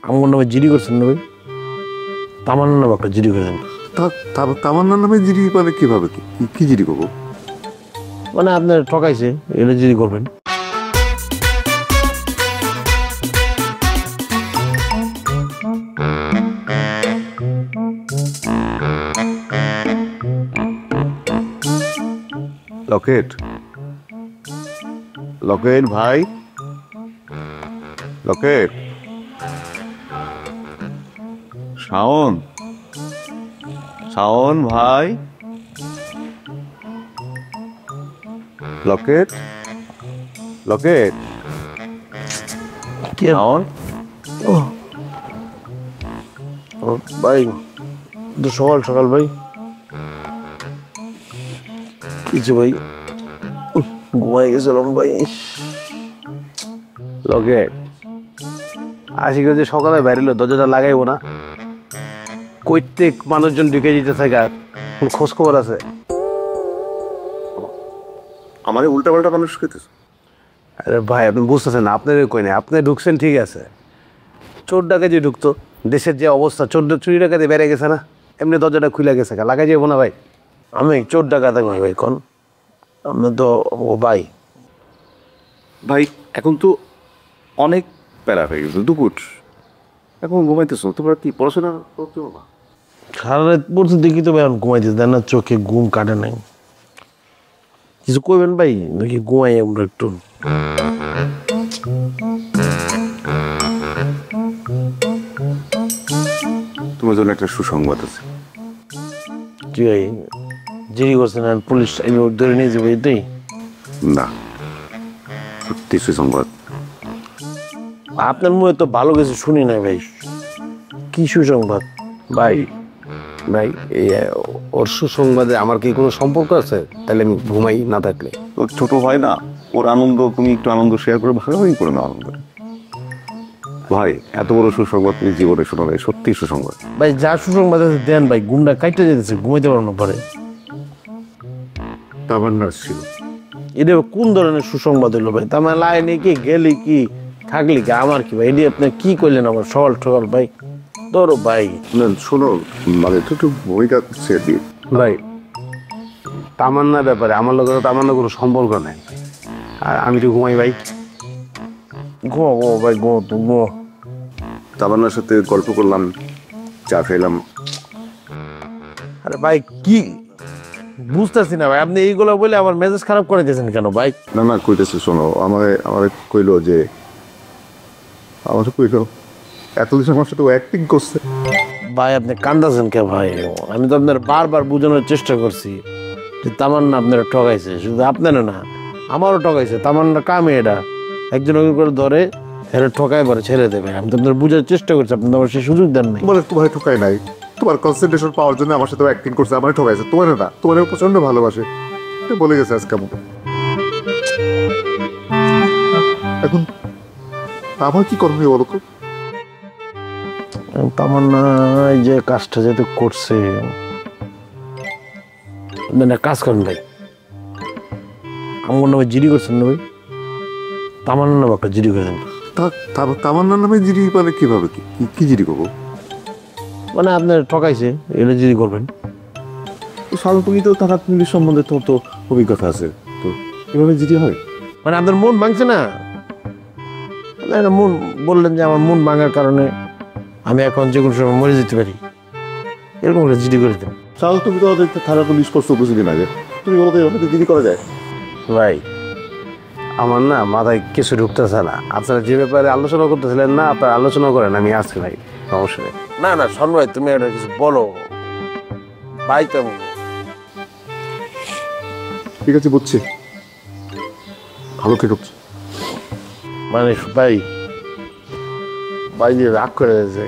আমার নামে জিডি করছেন না ভাই? তামান্নার নামে একটা জিডি করেছেন। তামান্নার নামে জিডি মানে কিভাবে কি জিডি করবো? মানে আপনার ঠকাইছে, এটা জিডি করবেন। লকেট লকেট ভাই, লকেট, শাওন, শাওন ভাই, লকেট, লকেট, শাওন। ভাই তো সকাল সকাল ভাই কিছু ভাই ঘুমাই গেছিলাম ভাই। লকেট আশি করে সকালে বেরিল, দরজাটা লাগাইবো না? প্রত্যেক মানুষজন ঢুকে যেতে থাকে, খোঁজ খবর আছে? আমার উল্টা পাল্টা মানুষ খেতেছে। আরে ভাই আপনি বুঝতেছেন না, আপনার কই না, আপনি ঢুকছেন ঠিক আছে, চোর ডাকাতি ঢুকতো, দেশের যে অবস্থা, চুরি ডাকাতি বেড়ে গেছে না, এমনি দরজাটা খুলে গেছে, লাগাই যাবো না ভাই? আমি চোর ডাকাতে কই ভাই কোন? আমি তো ও ভাই ভাই এখন তো অনেক প্যারা হয়ে গেছে, দুপুর এখন ঘুমাইতেছো, তোমরা কি পড়াশোনা করতে না? সারা রাত পড়তে দেখি তো ভাই এখন ঘুমাইতেছে, দেন না চোখে ঘুম কাটে নাই। কিছু কইবেন ভাই নাকি ঘুমাই আমরা একটু? তোমার জন্য একটা সুসংবাদ আছে। জি ভাই, জিডি করছেন আর পুলিশ ধরে নিয়ে যাবে এটাই? না, সত্যি সুসংবাদ। আপনার মুখে তো ভালো কিছু শুনি নাই ভাই, কি সুসংবাদ? ভাই ভাই ওর সুসংবাদে আমার কি কোনো সম্পর্ক আছে? তাহলে আমি ঘুমাই না থাকলে? তোর ছোট ভাই না, ওর আনন্দ তুমি একটু আনন্দ শেয়ার করে ভাগাভাগি করে নাও আনন্দ। ভাই এত বড় সুসংবাদ তুমি জীবনে শোনো নাই, সত্যি সুসংবাদ। ভাই যা সুসংবাদ আছে দেন ভাই, ঘুমটা কাইটে যেতেছে, ঘুমাইতে পারো না পারে। তামান্নার ছিল। এটা কোন ধরনের সুসংবাদ হলো ভাই? তার মানে লাইনে কি গেলি কি থাকলি কি আমার কি ভাই? এটি আপনি কি করলেন আমার সকাল সকাল ভাই? ধরো ভাই না শোনো, মানে একটু ভূমিকা ছেড়ে দিই। ভাই তামান্নার ব্যাপারে আমার লোকের তামান্নার কোনো সম্পর্ক নেই, আর আমি তো ঘুমাই ভাই। ঘুমো ঘুমো ভাই, ঘুমো তো ঘুমো। তামান্নার সাথে গল্প করলাম, চা খেলাম। আরে ভাই কি বুঝতেছি না ভাই, আপনি এইগুলো বলে আমার মেজাজ খারাপ করে দিয়েছেন কেন ভাই? না না কইতেছে, শোনো, আমার কইলো যে এতদিন আমার সাথে ও অ্যাক্টিং করছে। ভাই আপনি কান্দাছেন কে ভাই? আমি তো আপনার বারবার বোঝানোর চেষ্টা করছি যে তামান্না আপনারা ঠকাইছে, শুধু আপনারা না আমারও ঠকাইছে। তামান্নার কামে এটা, একজন করে ধরে হেরে ঠকাই পরে ছেড়ে দেবে। আমি তো আপনার বোঝার চেষ্টা করছি, আপনি তো আমার সেই সুযোগ দেন নাই। বলে তোমার ঠকাই নাই, তোমার কনসেন্ট্রেশন পাওয়ার জন্য আমার সাথে অ্যাক্টিং করছে, আমার ঠকাইছে। তোমার না, তোমার প্রচন্ড ভালোবাসে, এটা বলে গেছে আজকে। এখন আমার কি করণীয় বলো তো? তামান্না এই যে কাজটা যেহেতু করছে, না কাজ করেন ভাই, আমার নামে জিডি করছেন না ভাই? তামান্নার নামে একটা জিডি করেছেন। তামান্নার নামে জিডি মানে কিভাবে কি জিডি করবো? মানে আপনার ঠকাইছে, এটা জিডি করবেন। সাধারণত তুমি তো তারা পুলিশ সম্বন্ধে তো অভিজ্ঞতা আছে, তো এভাবে জিডি হয়? মানে আপনার মন ভাঙছে না? মন বললেন যে আমার মন ভাঙার কারণে আমি এখন যে কোনো সময় মরে যেতে পারি, এরকম একটা জিডি করে দেন। সাধারণত তুমি তো থানা পুলিশ করছো কিছুদিন আগে, তুমি বলো তো এভাবে জিডি করা যায়? ভাই আমার না মাথায় কিছু ঢুকতেছে না, আপনারা যে ব্যাপারে আলোচনা করতেছিলেন না, আপনারা আলোচনা করেন, আমি আসছি ভাই, সমস্যা নেই। না না শোন ভাই, তুমি একটা কিছু বলো ভাই। তেমন ঠিক আছে, বুঝছি, ভালো থেকে মানে ভাই ভাই যে রাগ করে দিয়েছে।